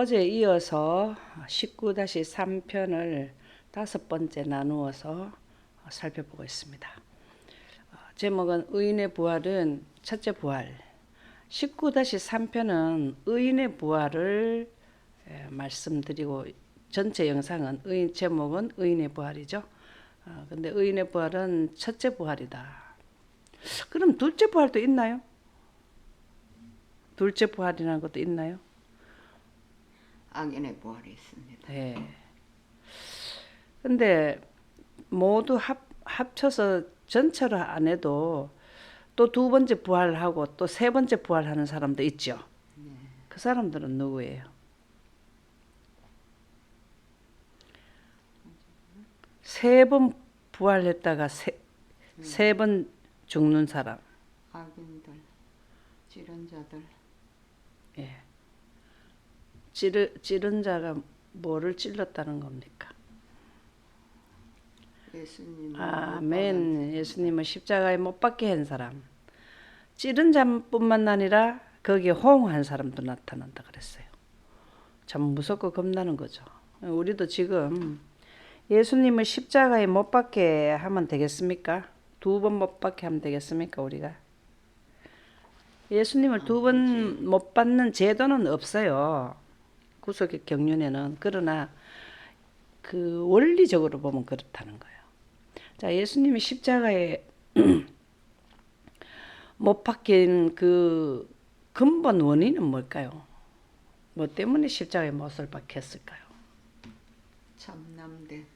어제 이어서 19-3편을 5번째 나누어서 살펴보고 있습니다. 제목은 의인의 부활은 첫째 부활. 19-3편은 의인의 부활을 말씀드리고 전체 영상은 제목은 의인의 부활이죠. 근데 의인의 부활은 첫째 부활이다. 그럼 둘째 부활도 있나요? 둘째 부활이라는 것도 있나요? 악인의 부활이 있습니다. 네. 근데 모두 합쳐서 전체로 안 해도 또 두 번째 부활하고 또 세 번째 부활하는 사람도 있죠. 네. 그 사람들은 누구예요? 세 번 부활했다가 세 번 죽는 사람. 악인들, 찌른 자들, 예. 찌른 자가 뭐를 찔렀다는 겁니까? 예수님을 아멘. 예수님을 십자가에 못 박게 한 사람. 찌른 자뿐만 아니라 거기에 호응한 사람도 나타난다 그랬어요. 참 무섭고 겁나는 거죠. 우리도 지금 예수님을 십자가에 못 박게 하면 되겠습니까? 두 번 못 박게 하면 되겠습니까, 우리가? 예수님을 두 번 못 받는 제도는 없어요. 구속의 경륜에는. 그러나 그 원리적으로 보면 그렇다는 거예요. 자, 예수님이 십자가에 못 박힌 그 근본 원인은 뭘까요? 뭐 때문에 십자가에 못을 박혔을까요? 참남된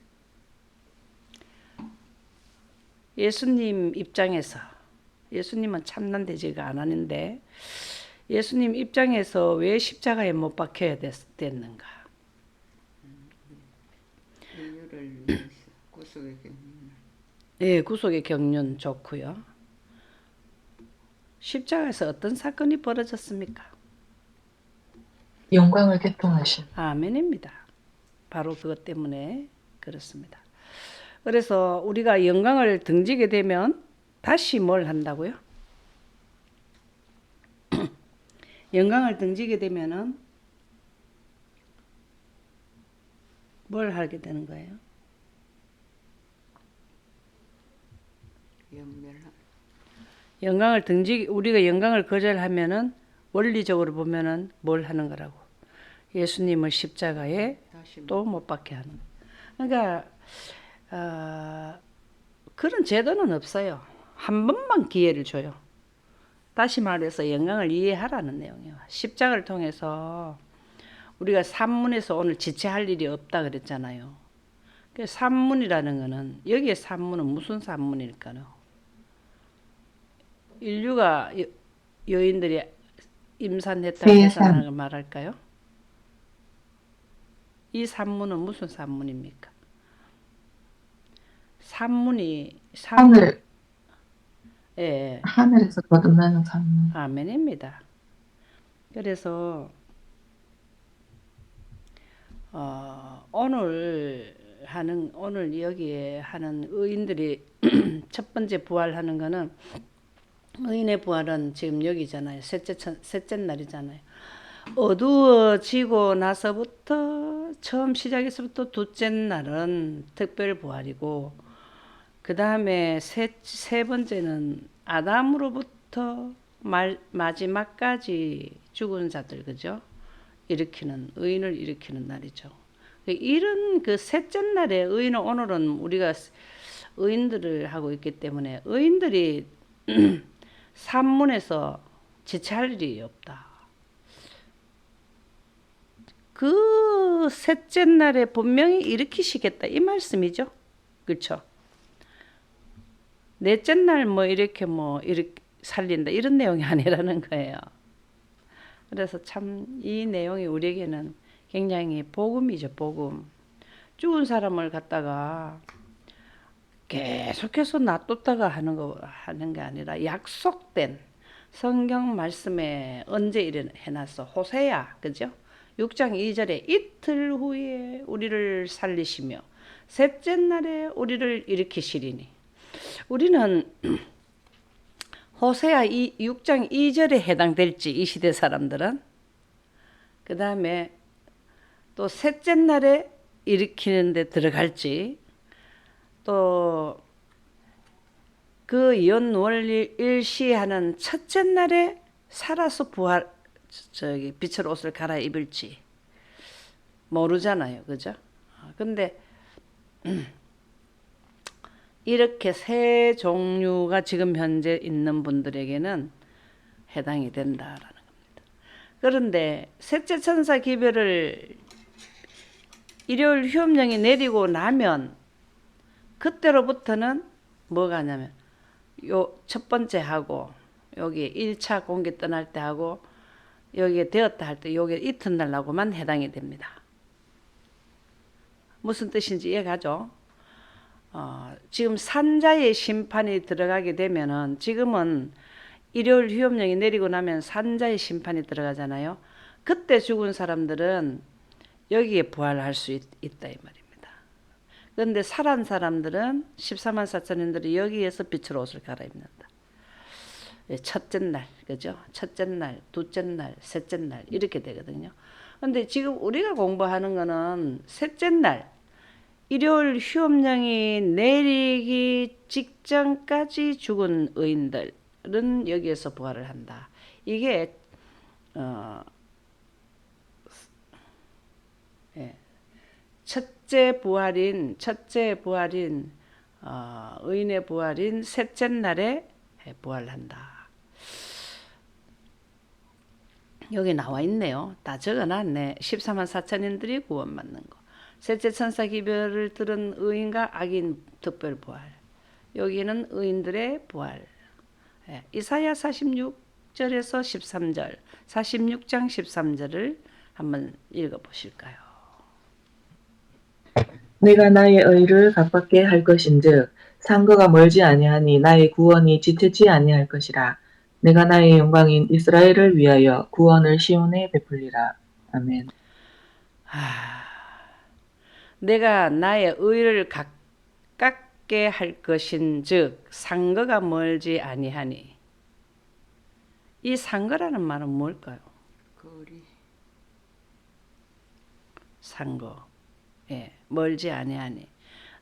예수님 입장에서, 예수님은 참난되지가 않았는데 예수님 입장에서 왜 십자가에 못 박혀야 됐는가? 인류를 위해서 구속의 경륜을. 예, 구속의 경륜 좋고요. 십자가에서 어떤 사건이 벌어졌습니까? 영광을 개통하신 아멘입니다. 바로 그것 때문에 그렇습니다. 그래서 우리가 영광을 등지게 되면 다시 뭘 한다고요? 영광을 등지게 되면은 뭘 하게 되는 거예요? 영광을 우리가 영광을 거절하면은 원리적으로 보면은 뭘 하는 거라고? 예수님을 십자가에 또 못 박게 하는. 그러니까 그런 제도는 없어요. 한 번만 기회를 줘요. 다시 말해서 영광을 이해하라는 내용이에요. 십자가를 통해서 우리가 산문에서 오늘 지체할 일이 없다 그랬잖아요. 그 산문이라는 거는 여기에 산문은 무슨 산문일까요? 인류가 여인들이 임산했다 해산하는 걸 말할까요? 이 산문은 무슨 산문입니까? 산문이 하늘, 예, 하늘에서 거듭나는 산문. 아멘입니다. 그래서 오늘 여기에 하는 의인들이 첫 번째 부활하는 거는 의인의 부활은 지금 여기잖아요. 셋째 날이잖아요. 어두워지고 나서부터 처음 시작에서부터 둘째 날은 특별 부활이고 그 다음에 세 번째는 아담으로부터 마지막까지 죽은 자들 그죠? 의인을 일으키는 날이죠. 이런 그 셋째 날에 의인은 오늘은 우리가 의인들을 하고 있기 때문에 의인들이 산문에서 지체할 일이 없다. 그 셋째 날에 분명히 일으키시겠다 이 말씀이죠. 그렇죠? 넷째 날 이렇게 살린다 이런 내용이 아니라는 거예요. 그래서 참 이 내용이 우리에게는 굉장히 복음이죠. 복음. 죽은 사람을 갖다가 계속해서 놔뒀다가 하는 게 아니라 약속된 성경 말씀에 언제 해놨어? 호세야, 그죠? 6장 2절에 이틀 후에 우리를 살리시며 셋째 날에 우리를 일으키시리니. 우리는 호세아 6장 2절에 해당될지 이 시대 사람들은 그 다음에 또 셋째 날에 일으키는 데 들어갈지, 또 그 연월일시하는 첫째 날에 살아서 빛을 옷을 갈아입을지 모르잖아요. 그죠? 근데 이렇게 세 종류가 지금 현재 있는 분들에게는 해당이 된다라는 겁니다. 그런데 셋째 천사 기별을 일요일 휴업령이 내리고 나면 그때로부터는 뭐가 하냐면 요 첫 번째 하고 여기 1차 공기 떠날 때 하고 여기에 되었다 할 때 요게 이튿날하고만 해당이 됩니다. 무슨 뜻인지 이해가죠? 지금 산자의 심판이 들어가게 되면은 지금은 일요일 휴업령이 내리고 나면 산자의 심판이 들어가잖아요. 그때 죽은 사람들은 여기에 부활할 수 있다 이 말입니다. 그런데 살아난 사람들은 14만 4천인들이 여기에서 빛으로 옷을 갈아입는다. 첫째 날, 그죠? 첫째 날, 둘째 날, 셋째 날 이렇게 되거든요. 근데 지금 우리가 공부하는 거는 셋째 날, 일요일 휴업령이 내리기 직전까지 죽은 의인들은 여기에서 부활을 한다. 이게 첫째 부활인 의인의 부활인 셋째 날에 부활한다. 여기 나와 있네요. 다 적어놨네. 14만 4천인들이 구원받는 거. 셋째 천사 기별을 들은 의인과 악인 특별 부활. 여기는 의인들의 부활. 이사야 46절에서 13절, 46장 13절을 한번 읽어보실까요? 내가 나의 의를 가깝게 할 것인즉 상거가 멀지 아니하니 나의 구원이 지체치 아니할 것이라. 내가 나의 영광인 이스라엘을 위하여 구원을 시온에 베풀리라. 아멘. 내가 나의 의를 가깝게 할 것인즉 상거가 멀지 아니하니. 이 상거라는 말은 뭘까요? 거리. 상거. 멀지 아니하니.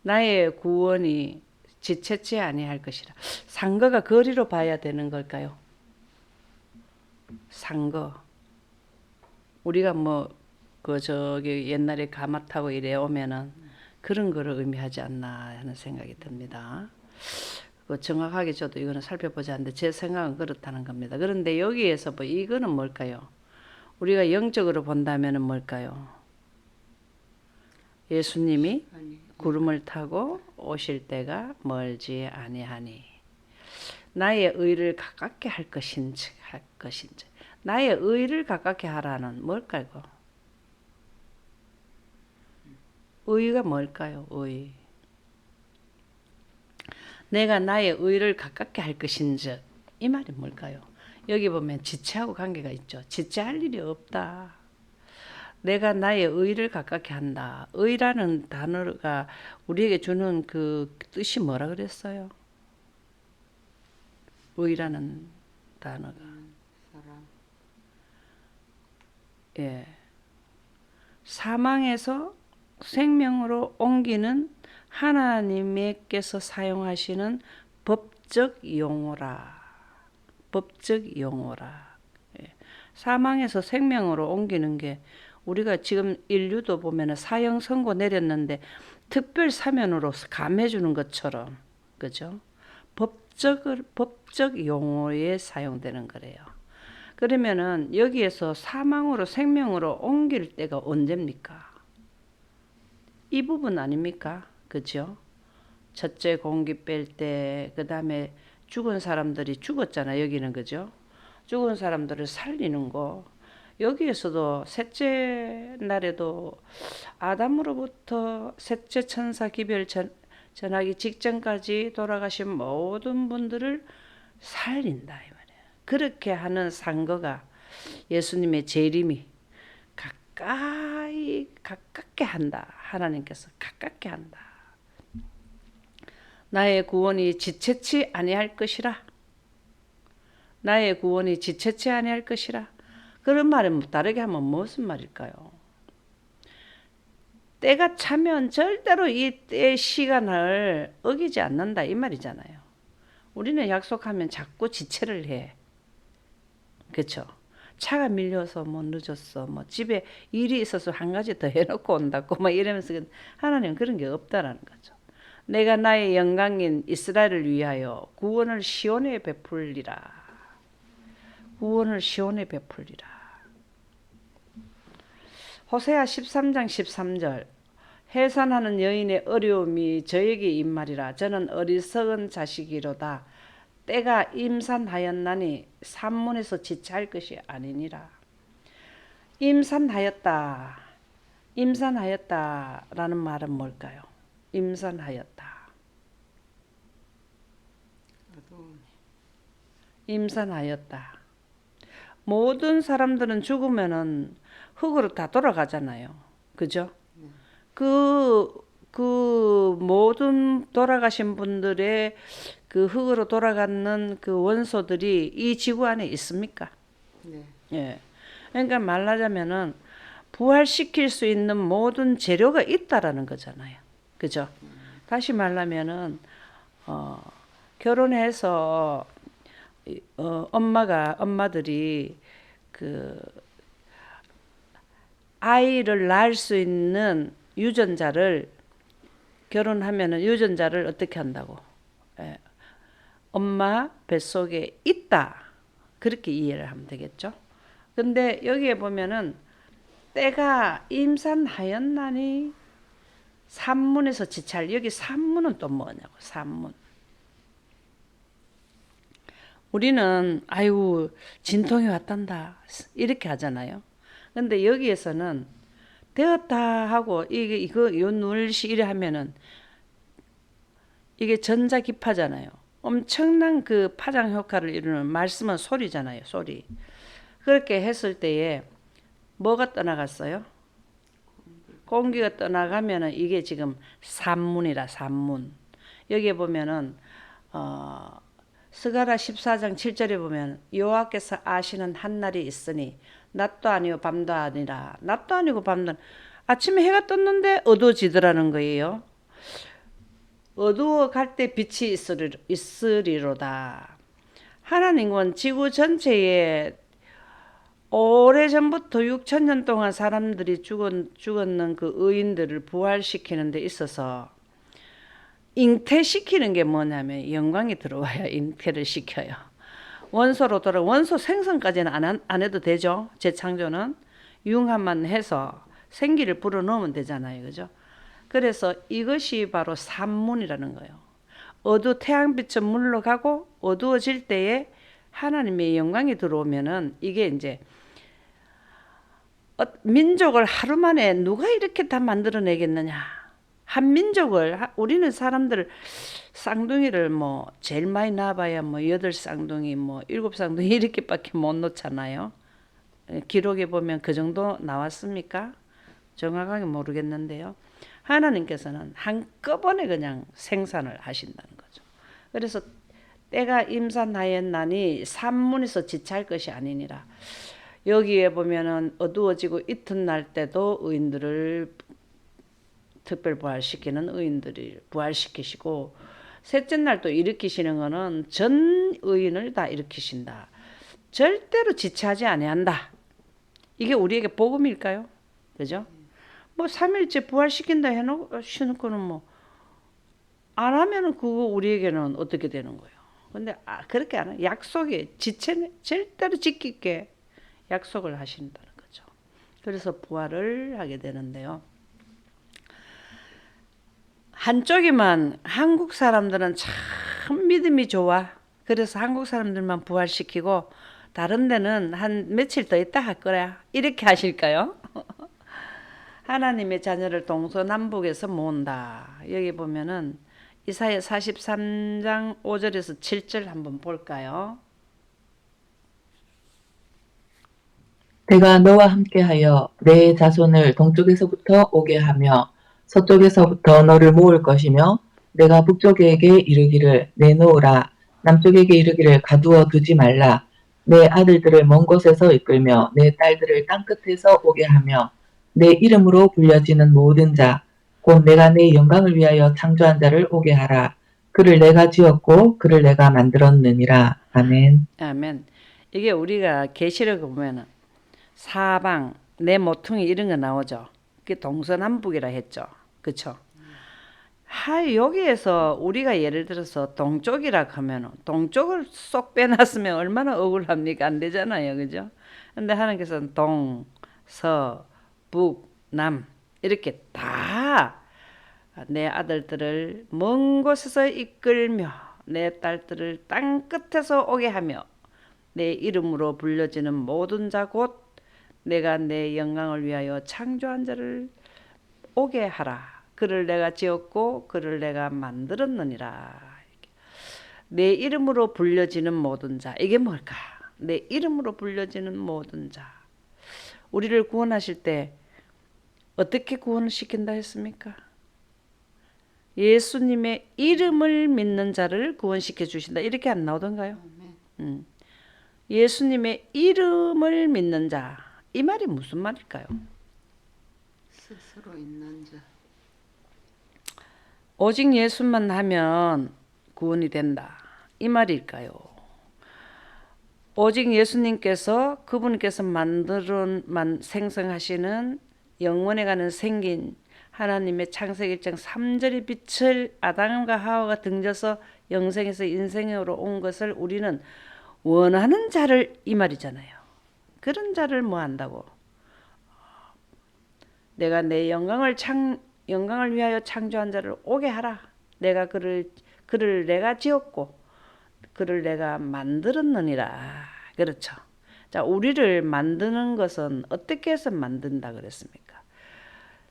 나의 구원이 지체치 아니할 것이라. 상거가 거리로 봐야 되는 걸까요? 상거. 우리가 저기 옛날에 가마 타고 이래 오면은 그런 거를 의미하지 않나 하는 생각이 듭니다. 정확하게 저도 이거는 살펴보지 않는데 제 생각은 그렇다는 겁니다. 그런데 여기에서 이거는 뭘까요? 우리가 영적으로 본다면은 뭘까요? 예수님이 구름을 타고 오실 때가 멀지 아니하니. 나의 의를 가깝게 할 것인지. 나의 의를 가깝게 하라는 뭘까요? 의가 뭘까요? 의. 내가 나의 의를 가깝게 할 것인즉 이 말이 뭘까요? 여기 보면 지체하고 관계가 있죠. 지체할 일이 없다. 내가 나의 의를 가깝게 한다. 의라는 단어가 우리에게 주는 그 뜻이 뭐라 그랬어요? 의라는 단어가. 사람. 사망에서 생명으로 옮기는 하나님께서 사용하시는 법적 용어라. 법적 용어라. 사망에서 생명으로 옮기는 게 우리가 지금 인류도 보면 사형 선고 내렸는데 특별 사면으로 감해주는 것처럼, 그죠? 법적 용어에 사용되는 거래요. 그러면은 여기에서 사망으로 생명으로 옮길 때가 언제입니까? 이 부분 아닙니까? 그죠? 첫째 공기 뺄 때, 그 다음에 죽은 사람들이 죽었잖아, 여기는, 그죠? 죽은 사람들을 살리는 거. 여기에서도 셋째 날에도 아담으로부터 셋째 천사 기별 전하기 직전까지 돌아가신 모든 분들을 살린다 이 말이에요. 그렇게 하는 상거가 예수님의 재림이 가깝게 한다. 하나님께서 가깝게 한다. 나의 구원이 지체치 아니할 것이라. 나의 구원이 지체치 아니할 것이라. 그런 말은 다르게 하면 무슨 말일까요? 때가 차면 절대로 이 때의 시간을 어기지 않는다 이 말이잖아요. 우리는 약속하면 자꾸 지체를 해. 그렇죠? 차가 밀려서 뭐 늦었어. 뭐 집에 일이 있어서 한 가지 더 해놓고 온다고 막 이러면서 하나님은 그런 게 없다라는 거죠. 내가 나의 영광인 이스라엘을 위하여 구원을 시온에 베풀리라. 구원을 시온에 베풀리라. 호세아 13장 13절 해산하는 여인의 어려움이 저에게 임말이라. 저는 어리석은 자식이로다. 때가 임산하였나니 산문에서 지체할 것이 아니니라. 임산하였다. 임산하였다라는 말은 뭘까요? 임산하였다. 어두운 임산하였다. 모든 사람들은 죽으면은 흙으로 다 돌아가잖아요. 그죠? 그 모든 돌아가신 분들의 그 흙으로 돌아가는 그 원소들이 이 지구 안에 있습니까? 네. 예. 그러니까 말하자면은 부활시킬 수 있는 모든 재료가 있다라는 거잖아요. 그죠? 다시 말하면은 결혼해서 엄마들이 그 아이를 낳을 수 있는 유전자를 결혼하면은 유전자를 어떻게 한다고? 예. 엄마 뱃속에 있다. 그렇게 이해를 하면 되겠죠. 근데 여기에 보면은 때가 임산하였나니 산문에서 지찰. 여기 산문은 또 뭐냐고. 산문. 우리는 아이고 진통이 왔단다 이렇게 하잖아요. 근데 여기에서는 되었다 하고 이거 요 눌시 이래 하면은 이게 전자기파잖아요. 엄청난 그 파장 효과를 이루는 말씀은 소리잖아요. 소리. 그렇게 했을 때에 뭐가 떠나갔어요? 공기가 떠나가면은 이게 지금 산문이라 산문. 여기에 보면은 스가랴 14장 7절에 보면 여호와께서 아시는 한날이 있으니 낮도 아니고 밤도 아니라. 낮도 아니고 밤도 아침에 해가 떴는데 어두워지더라는 거예요. 어두워 갈 때 빛이 있으리로다. 하나님은 지구 전체에 오래전부터 6천년 동안 사람들이 죽었는 그 의인들을 부활시키는 데 있어서 잉태시키는 게 뭐냐면 영광이 들어와야 잉태를 시켜요. 원소로 돌아 원소 생성까지는 안 해도 되죠. 재창조는 융합만 해서 생기를 불어넣으면 되잖아요. 그죠? 그래서 이것이 바로 산문이라는 거예요. 태양빛은 물러가고 어두워질 때에 하나님의 영광이 들어오면은 이게 이제 민족을 하루 만에 누가 이렇게 다 만들어내겠느냐. 한 민족을 우리는 사람들 쌍둥이를 뭐 제일 많이 낳아봐야 뭐 8쌍둥이 뭐 7쌍둥이 이렇게밖에 못 놓잖아요. 기록에 보면 그 정도 나왔습니까? 정확하게 모르겠는데요. 하나님께서는 한꺼번에 그냥 생산을 하신다는 거죠. 그래서 때가 임산하였나니 산문에서 지체할 것이 아니니라. 여기에 보면은 어두워지고 이튿날 때도 의인들을 특별 부활시키는 의인들을 부활시키시고 셋째 날 또 일으키시는 거는 전 의인을 다 일으키신다. 절대로 지체하지 아니한다. 이게 우리에게 복음일까요? 그죠? 뭐 3일째 부활시킨다 해놓고는 뭐 안 하면은 그거 우리에게는 어떻게 되는 거예요? 근데 그렇게 안 해요. 약속에 지체는 절대로 지키게 약속을 하신다는 거죠. 그래서 부활을 하게 되는데요. 한쪽에만 한국 사람들은 참 믿음이 좋아. 그래서 한국 사람들만 부활시키고 다른 데는 한 며칠 더 있다 할 거야. 이렇게 하실까요? 하나님의 자녀를 동서남북에서 모은다. 여기 보면은 이사야 43장 5절에서 7절 한번 볼까요? 내가 너와 함께하여 내 자손을 동쪽에서부터 오게 하며 서쪽에서부터 너를 모을 것이며 내가 북쪽에게 이르기를 내놓으라 남쪽에게 이르기를 가두어 두지 말라 내 아들들을 먼 곳에서 이끌며 내 딸들을 땅끝에서 오게 하며 내 이름으로 불려지는 모든 자, 곧 내가 내 영광을 위하여 창조한 자를 오게 하라. 그를 내가 지었고 그를 내가 만들었느니라. 아멘. 아멘. 이게 우리가 계시록 보면은 사방 내 모퉁이 이런 거 나오죠. 그게 동서남북이라 했죠. 그쵸? 여기에서 우리가 예를 들어서 동쪽이라 하면 동쪽을 쏙 빼놨으면 얼마나 억울합니까? 안 되잖아요. 그죠? 근데 하나님께서는 동, 서, 북, 남 이렇게 다 내 아들들을 먼 곳에서 이끌며 내 딸들을 땅 끝에서 오게 하며 내 이름으로 불려지는 모든 자 곧 내가 내 영광을 위하여 창조한 자를 오게 하라. 그를 내가 지었고 그를 내가 만들었느니라. 내 이름으로 불려지는 모든 자. 이게 뭘까? 내 이름으로 불려지는 모든 자. 우리를 구원하실 때 어떻게 구원을 시킨다 했습니까? 예수님의 이름을 믿는 자를 구원시켜 주신다. 이렇게 안 나오던가요? 아멘. 예수님의 이름을 믿는 자. 이 말이 무슨 말일까요? 스스로 있는 자. 오직 예수만 하면 구원이 된다. 이 말일까요? 오직 예수님께서 그분께서 생성하시는 영원에 가는 생긴 하나님의 창세기 1장 3절의 빛을 아담과 하와가 등져서 영생에서 인생으로 온 것을 우리는 원하는 자를 이 말이잖아요. 그런 자를 뭐 한다고? 내가 내 영광을 위하여 창조한 자를 오게 하라. 내가 그를 내가 지었고 그를 내가 만들었느니라. 그렇죠. 자, 우리를 만드는 것은 어떻게 해서 만든다 그랬습니까?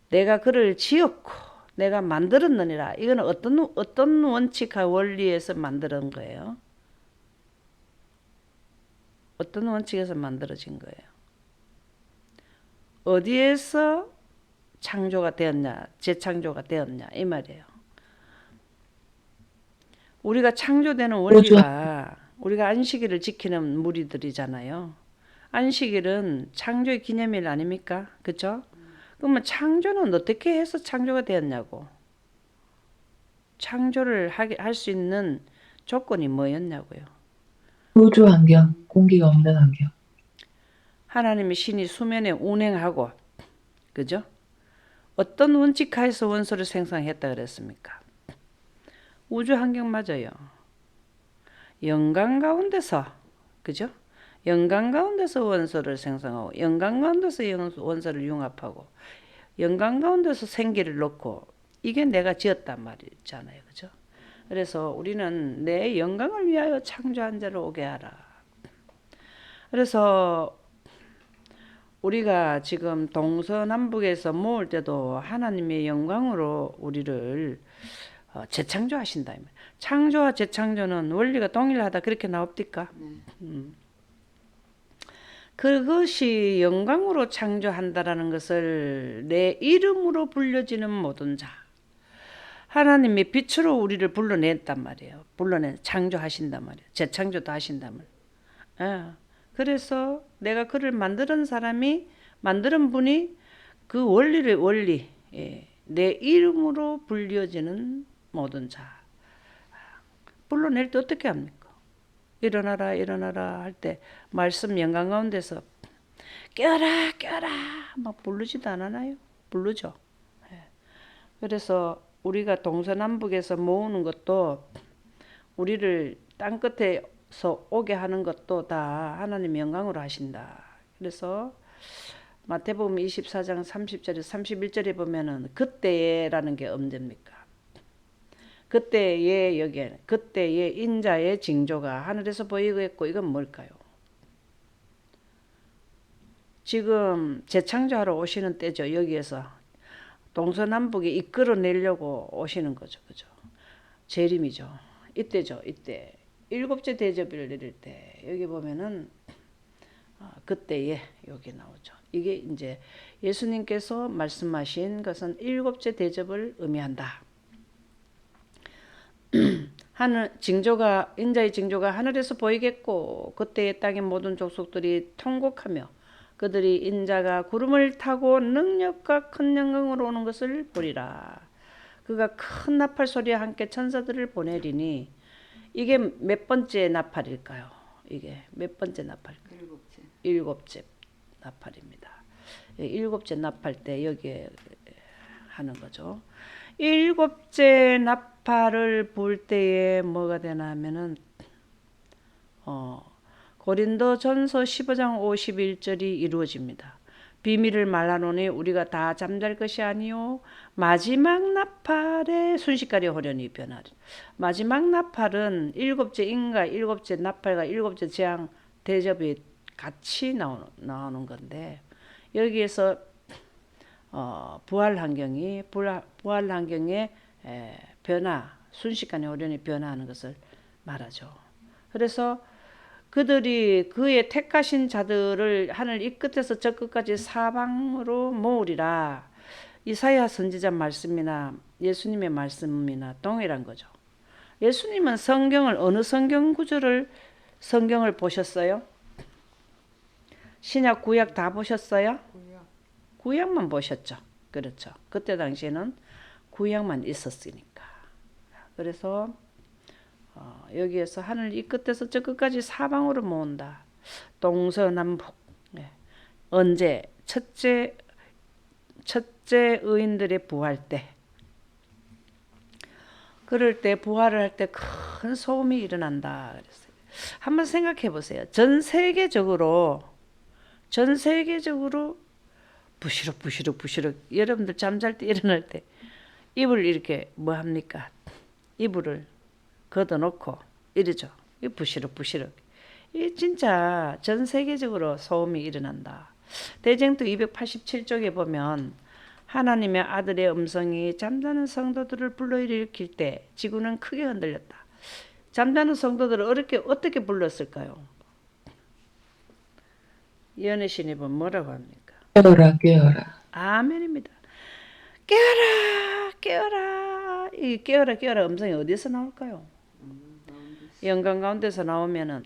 내가 그를 지었고 내가 만들었느니라. 이건 어떤 원칙과 원리에서 만드는 거예요? 어떤 원칙에서 만들어진 거예요? 어디에서 창조가 되었냐, 재창조가 되었냐 이 말이에요. 우리가 창조되는 원리가 우리가 안식일을 지키는 무리들이잖아요. 안식일은 창조의 기념일 아닙니까? 그렇죠? 그러면 창조는 어떻게 해서 창조가 되었냐고. 창조를 할 수 있는 조건이 뭐였냐고요. 우주 환경, 공기가 없는 환경. 하나님의 신이 수면에 운행하고, 그죠? 어떤 원칙하에서 원소를 생성했다 그랬습니까? 우주 환경 맞아요. 영광 가운데서, 그죠? 영광 가운데서 원소를 생성하고, 영광 가운데서 원소를 융합하고, 영광 가운데서 생기를 넣고, 이게 내가 지었단 말이잖아요. 그죠? 그래서 우리는 내 영광을 위하여 창조한 자를 오게 하라. 그래서 우리가 지금 동서남북에서 모을 때도 하나님의 영광으로 우리를 재창조하신다. 창조와 재창조는 원리가 동일하다 그렇게 나옵니까? 네. 그것이 영광으로 창조한다라는 것을 내 이름으로 불려지는 모든 자. 하나님이 빛으로 우리를 불러냈단 말이에요. 창조하신단 말이에요. 재창조도 하신단 말이에요. 그래서 내가 그를 만드는 분이 그 원리, 내 이름으로 불려지는 모든 자. 불러낼 때 어떻게 합니까? 일어나라 할 때 말씀 영광 가운데서 깨어라 막 부르지도 않아요? 부르죠. 그래서 우리가 동서남북에서 모으는 것도 우리를 땅 끝에서 오게 하는 것도 다 하나님 영광으로 하신다. 그래서 마태복음 24장 30절에 31절에 보면은 그때에라는 게 언제입니까? 그때의 인자의 징조가 하늘에서 보이고 있고 이건 뭘까요? 지금 재창조하러 오시는 때죠. 여기에서 동서남북에 이끌어내려고 오시는 거죠. 그죠? 재림이죠. 이때죠. 이때. 일곱째 대접을 내릴 때 여기 보면은 그때에 여기 나오죠. 이게 이제 예수님께서 말씀하신 것은 일곱째 대접을 의미한다. 인자의 징조가 하늘에서 보이겠고 그때의 땅의 모든 족속들이 통곡하며 그들이 인자가 구름을 타고 능력과 큰 영광으로 오는 것을 보리라. 그가 큰 나팔 소리와 함께 천사들을 보내리니 이게 몇 번째 나팔일까요? 이게 몇 번째 나팔일까요? 일곱째. 일곱째 나팔입니다. 일곱째 나팔 때 여기에 하는 거죠. 일곱째 나팔을 불 때에 뭐가 되나 하면은 고린도전서 15장 51절이 이루어집니다. 비밀을 말하노니 우리가 다 잠잘 것이 아니요 마지막 나팔에 순식간에 호련히 변하리. 마지막 나팔은 일곱째 인과 일곱째 나팔과 일곱째 재앙 대접이 같이 나오는 건데 여기에서 부활 환경의 변화, 순식간에 호련히 변화하는 것을 말하죠. 그래서 그들이 그의 택하신 자들을 하늘 이 끝에서 저 끝까지 사방으로 모으리라. 이사야 선지자 말씀이나 예수님의 말씀이나 동일한 거죠. 예수님은 성경을 어느 성경을 보셨어요? 신약 구약 다 보셨어요? 구약. 구약만 보셨죠. 그렇죠. 그때 당시에는 구약만 있었으니까. 그래서 여기에서 하늘 이 끝에서 저 끝까지 사방으로 모은다. 동서남북. 언제? 첫째 의인들의 부활 때. 그럴 때 부활을 할 때 큰 소음이 일어난다 그랬어요. 한번 생각해 보세요. 전 세계적으로 부시럭 여러분들 잠잘 때 일어날 때 이불 이렇게 뭐 합니까? 이불을 걷어놓고 이러죠. 이 부시럭. 이 진짜 전 세계적으로 소음이 일어난다. 대쟁투 287쪽에 보면 하나님의 아들의 음성이 잠자는 성도들을 불러일으킬 때 지구는 크게 흔들렸다. 잠자는 성도들을 어떻게 불렀을까요? 연애신이 보면 뭐라고 합니까? 깨어라. 아멘입니다. 깨어라. 이 깨어라 음성이 어디서 나올까요? 영광 가운데서 나오면은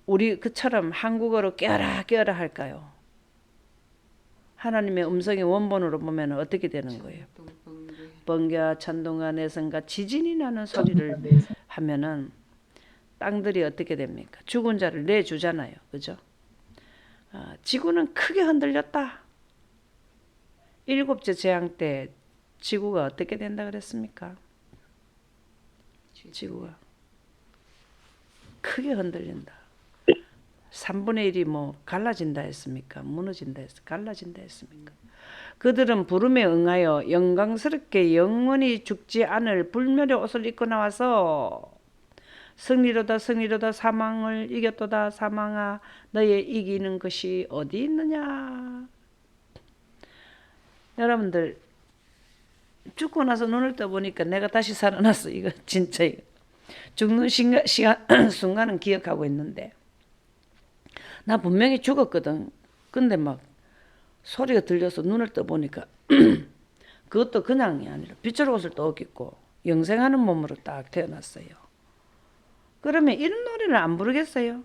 우리 그처럼 한국어로 깨어라 할까요? 하나님의 음성의 원본으로 보면 어떻게 되는 거예요? 번개와 천둥과 내성과 지진이 나는 소리를 하면은 땅들이 어떻게 됩니까? 죽은 자를 내주잖아요. 그죠? 지구는 크게 흔들렸다. 일곱째 재앙 때 지구가 어떻게 된다 그랬습니까? 지구가 크게 흔들린다. 3분의 1이 뭐 갈라진다 했습니까? 무너진다 했습니까? 갈라진다 했습니까? 그들은 부름에 응하여 영광스럽게 영원히 죽지 않을 불멸의 옷을 입고 나와서 승리로다 사망을 이겼도다. 사망아 너의 이기는 것이 어디 있느냐. 여러분들 죽고 나서 눈을 떠보니까 내가 다시 살아났어. 이거 진짜 이거. 죽는 순간은 기억하고 있는데 나 분명히 죽었거든. 근데 막 소리가 들려서 눈을 떠보니까 그것도 그냥이 아니라 빛의 옷을 또 입고 영생하는 몸으로 딱 태어났어요. 그러면 이런 노래를 안 부르겠어요?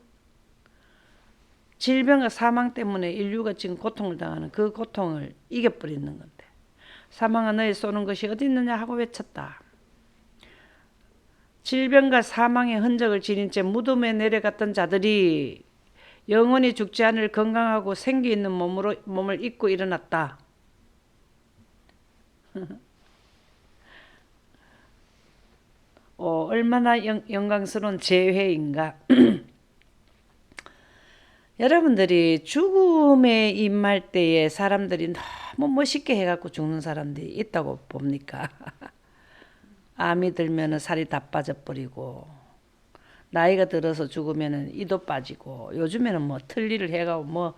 질병과 사망 때문에 인류가 지금 고통을 당하는 그 고통을 이겨버리는 건데 사망아 너의 쏘는 것이 어디 있느냐 하고 외쳤다. 질병과 사망의 흔적을 지닌 채 무덤에 내려갔던 자들이 영원히 죽지 않을 건강하고 생기 있는 몸을 입고 일어났다. 얼마나 영광스러운 재회인가. 여러분들이 죽음에 임할 때에 사람들이 너무 멋있게 해갖고 죽는 사람들이 있다고 봅니까? 암이 들면 살이 다 빠져버리고 나이가 들어서 죽으면 이도 빠지고 요즘에는 뭐 틀니를 해가고 뭐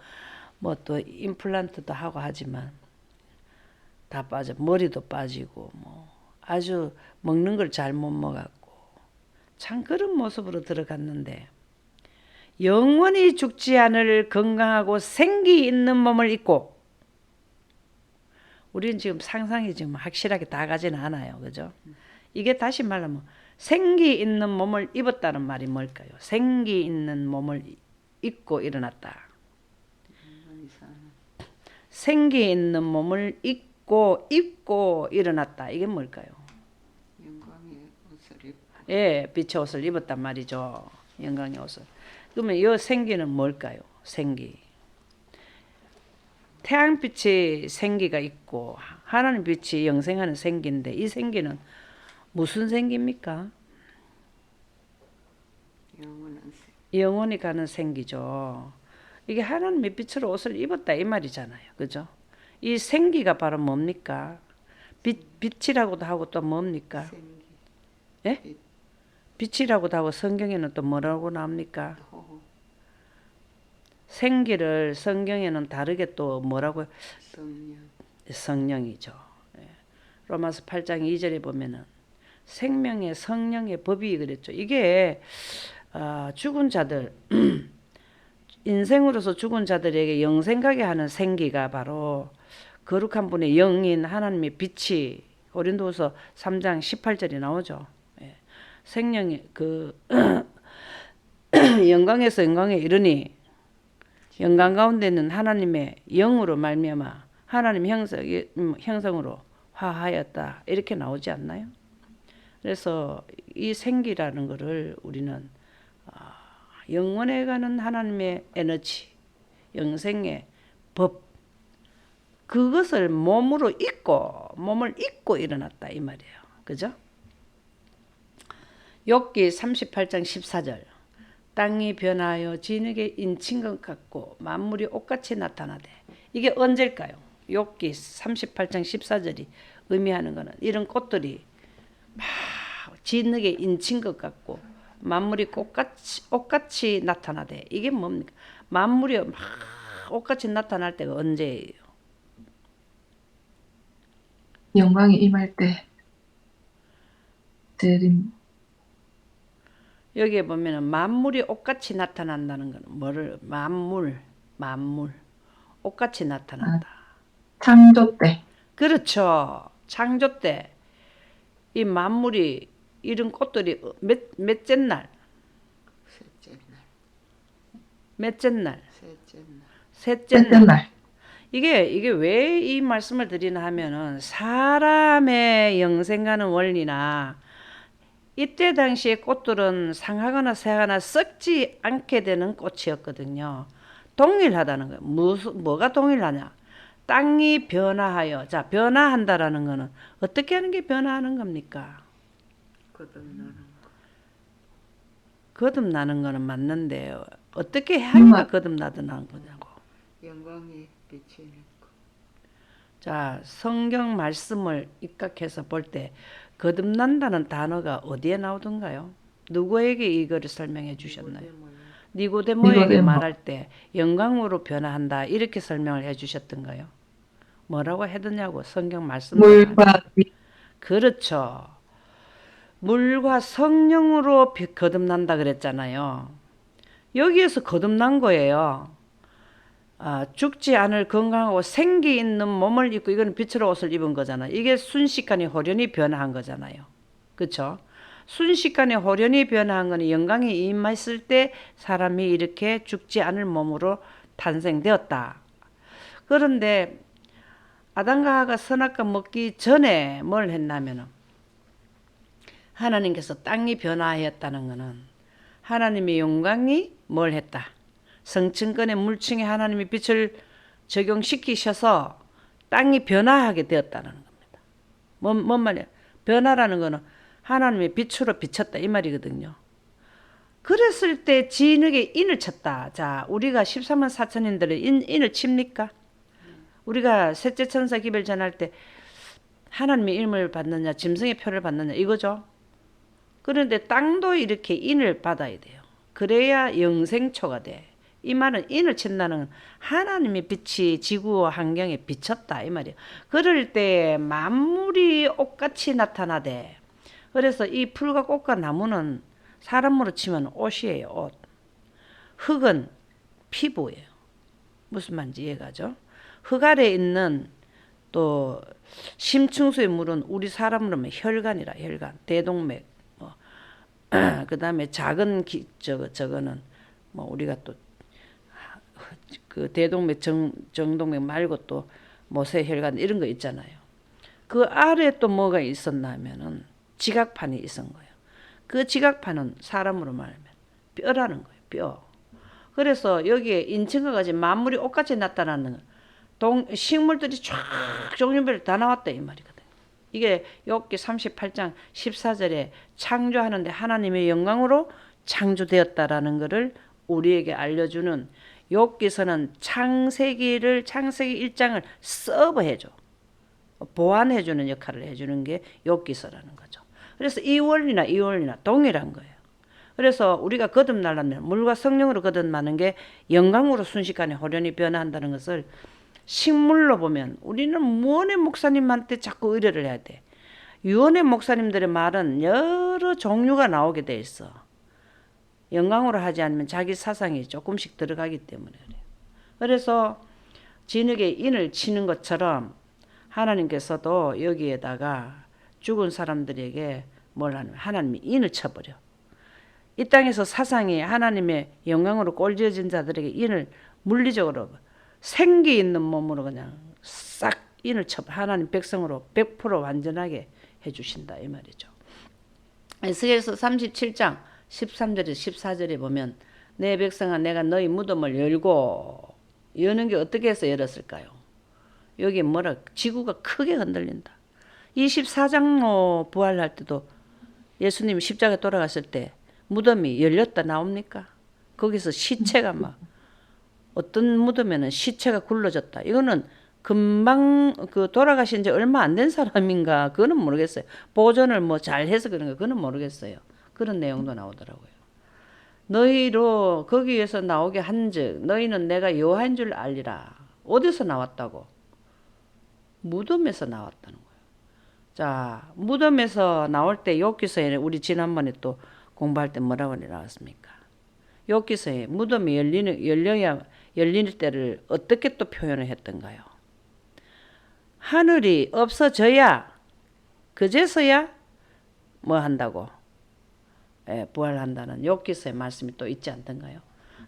또 임플란트도 하고 하지만 다 빠져 머리도 빠지고 뭐 아주 먹는 걸 잘 못 먹었고 참 그런 모습으로 들어갔는데 영원히 죽지 않을 건강하고 생기 있는 몸을 입고 우리는 지금 상상이 지금 확실하게 다 가지는 않아요. 그죠? 이게 다시 말하면 생기 있는 몸을 입었다는 말이 뭘까요? 생기 있는 몸을 입고 일어났다. 생기 있는 몸을 입고 일어났다. 이게 뭘까요? 영광의 옷을 입고 예, 빛의 옷을 입었단 말이죠. 영광의 옷을. 그러면 이 생기는 뭘까요? 생기. 태양빛이 생기가 있고 하나님 빛이 영생하는 생기인데 이 생기는 무슨 생기입니까? 영원한 영원히 가는 생기죠. 이게 하나님의 빛으로 옷을 입었다 이 말이잖아요. 그죠? 이 생기가 바로 뭡니까? 빛이라고도 하고 또 뭡니까? 생기 예? 빛, 빛이라고도 하고 성경에는 또 뭐라고 나옵니까? 호, 생기를 성경에는 다르게 또 뭐라고 성령, 성령이죠. 예. 로마서 8장 2절에 보면은 생명의 성령의 법이 그랬죠. 이게 죽은 자들 인생으로서 죽은 자들에게 영생가게 하는 생기가 바로 거룩한 분의 영인 하나님의 빛이 고린도후서 3장 18절에 나오죠. 예. 생명이 그 영광에서 영광에 이르니 영광 가운데 있는 하나님의 영으로 말미암아 하나님 형성으로 화하였다 이렇게 나오지 않나요? 그래서 이 생기라는 것을 우리는 영원에 가는 하나님의 에너지, 영생의 법 그것을 몸을 입고 일어났다 이 말이에요. 그죠? 욥기 38장 14절 땅이 변하여 진흙에 인친 것 같고 만물이 옷같이 나타나되 이게 언제일까요? 욥기 38장 14절이 의미하는 것은 이런 꽃들이 막 진흙에 인친 것 같고 만물이 옷같이 나타나되 이게 뭡니까? 만물이 막 옷같이 나타날 때가 언제예요? 영광이 임할 때 재림 여기에 보면은 만물이 옷같이 나타난다는 거는 뭐를 만물 옷같이 나타난다. 창조 때 그렇죠. 창조 때 이 만물이 이런 꽃들이 몇째 날, 셋째 날, 몇째 날, 셋째 날, 셋째 셋째 날. 날 이게 왜 이 말씀을 드리나 하면은 사람의 영생하는 원리나 이때 당시에 꽃들은 상하거나 새하거나 썩지 않게 되는 꽃이었거든요. 동일하다는 거예요. 뭐가 동일하냐? 땅이 변화하여. 자, 변화한다라는 거는 어떻게 하는 게 변화하는 겁니까? 거듭나는 거, 거듭나는 거는 맞는데 어떻게 하니까 거듭나는 거냐고. 영광의 빛이 있고 자, 성경 말씀을 입각해서 볼 때 거듭난다는 단어가 어디에 나오던가요? 누구에게 이거를 설명해 주셨나요? 니고데모에게 니고데모. 말할 때 영광으로 변화한다 이렇게 설명을 해 주셨던가요? 뭐라고 해드냐고 성경 말씀 물과 빛 그렇죠. 물과 성령으로 거듭난다 그랬잖아요. 여기에서 거듭난 거예요. 죽지 않을 건강하고 생기 있는 몸을 입고 이건 빛으로 옷을 입은 거잖아요. 이게 순식간에 호련히 변화한 거잖아요. 그렇죠? 순식간에 호련히 변화한 거는 영광이 임했을 때 사람이 이렇게 죽지 않을 몸으로 탄생되었다. 그런데 아담과 하와가 선악과 먹기 전에 뭘 했냐면은 하나님께서 땅이 변화하였다는 것은 하나님의 영광이 뭘 했다. 성층권의 물층에 하나님의 빛을 적용시키셔서 땅이 변화하게 되었다는 겁니다. 뭔 말이야? 변화라는 것은 하나님의 빛으로 비쳤다 이 말이거든요. 그랬을 때 진흙에 인을 쳤다. 자, 우리가 13만 4천인들을 인을 칩니까? 우리가 셋째 천사 기별 전할 때 하나님의 이름을 받느냐 짐승의 표를 받느냐 이거죠. 그런데 땅도 이렇게 인을 받아야 돼요. 그래야 영생초가 돼. 이 말은 인을 친다는 건 하나님의 빛이 지구 환경에 비쳤다 이 말이에요. 그럴 때 만물이 옷같이 나타나대. 그래서 이 풀과 꽃과 나무는 사람으로 치면 옷이에요. 옷. 흙은 피부예요. 무슨 말인지 이해가죠? 흙 아래에 있는 또 심층수의 물은 우리 사람으로 하면 혈관이라 혈관, 대동맥. 그 다음에 작은 저거는 뭐 우리가 또 그 대동맥, 정동맥 말고 또 모세혈관 이런 거 있잖아요. 그 아래 또 뭐가 있었나 하면은 지각판이 있었던 거예요. 그 지각판은 사람으로 말하면 뼈라는 거예요. 뼈. 그래서 여기에 인천과 같이 만물이 옷같이 나타나는 식물들이 쫙 종류별로 다 나왔다 이 말이거든요. 이게 욥기 38장 14절에 창조하는데 하나님의 영광으로 창조되었다라는 것을 우리에게 알려주는 욥기서는 창세기 1장을 서브해줘. 보완해주는 역할을 해주는 게 욥기서라는 거죠. 그래서 이 원리나 동일한 거예요. 그래서 우리가 거듭나려면 물과 성령으로 거듭나는 게 영광으로 순식간에 호련히 변화한다는 것을 식물로 보면 우리는 무언의 목사님한테 자꾸 의뢰를 해야 돼. 유언의 목사님들의 말은 여러 종류가 나오게 돼 있어. 영광으로 하지 않으면 자기 사상이 조금씩 들어가기 때문에 그래요. 그래서 진흙에 인을 치는 것처럼 하나님께서도 여기에다가 죽은 사람들에게 뭘 하냐면 하나님이 인을 쳐버려. 이 땅에서 사상이 하나님의 영광으로 꼴지어진 자들에게 인을 물리적으로 생기 있는 몸으로 그냥 싹 인을 쳐 하나님 백성으로 100% 완전하게 해주신다 이 말이죠. 에스겔서 37장 13절에 14절에 보면 내 백성아 내가 너희 무덤을 열고 여는 게 어떻게 해서 열었을까요? 여기 뭐라 지구가 크게 흔들린다. 24장로 부활할 때도 예수님이 십자가에 돌아갔을 때 무덤이 열렸다 나옵니까? 거기서 시체가 막 어떤 무덤에는 시체가 굴러졌다. 이거는 금방 그 돌아가신 지 얼마 안 된 사람인가 그거는 모르겠어요. 보존을 뭐 잘해서 그런가 그거는 모르겠어요. 그런 내용도 나오더라고요. 너희로 거기에서 나오게 한즉 너희는 내가 여호와인 줄 알리라. 어디서 나왔다고? 무덤에서 나왔다는 거예요. 자, 무덤에서 나올 때 욥기서에 우리 지난번에 또 공부할 때 뭐라고 나왔습니까? 욥기서에 무덤이 열리는 때를 어떻게 또 표현을 했던가요? 하늘이 없어져야 그제서야 뭐 한다고? 부활한다는 욥기서의 말씀이 또 있지 않던가요?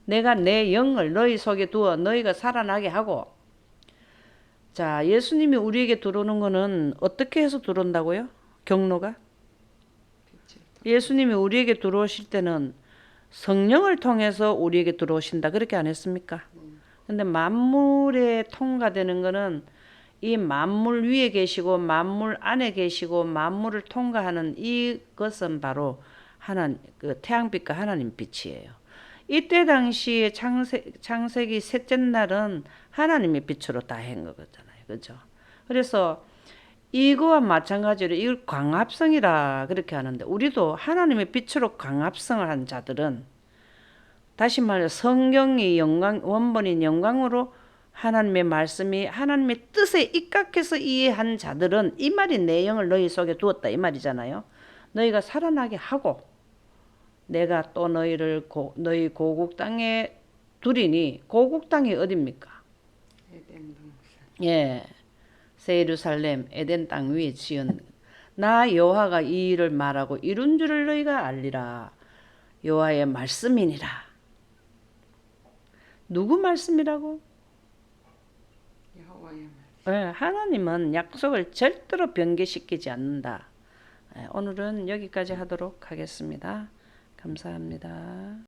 내가 내 영을 너희 속에 두어 너희가 살아나게 하고 자, 예수님이 우리에게 들어오는 거는 어떻게 해서 들어온다고요? 경로가? 예수님이 우리에게 들어오실 때는 성령을 통해서 우리에게 들어오신다. 그렇게 안 했습니까? 근데 만물에 통과되는 거는 이 만물 위에 계시고 만물 안에 계시고 만물을 통과하는 이것은 바로 그 태양빛과 하나님 빛이에요. 이때 당시에 창세기 셋째 날은 하나님의 빛으로 다 한 거잖아요. 그죠? 그래서 이거와 마찬가지로 이걸 광합성이라 그렇게 하는데 우리도 하나님의 빛으로 광합성을 한 자들은 다시 말해 성경이 원본인 영광으로 하나님의 말씀이 하나님의 뜻에 입각해서 이해한 자들은 이 말이 내 영을 너희 속에 두었다 이 말이잖아요. 너희가 살아나게 하고 내가 또 너희를 너희 고국 땅에 두리니 고국 땅이 어딥니까? 에덴 동산. 예, 새 예루살렘 에덴 땅 위에 지은 나 여호와가 이 일을 말하고 이룬 줄을 너희가 알리라. 여호와의 말씀이니라. 누구 말씀이라고? 여호와의 말씀. 예, 하나님은 약속을 절대로 변개시키지 않는다. 오늘은 여기까지 하도록 하겠습니다. 감사합니다.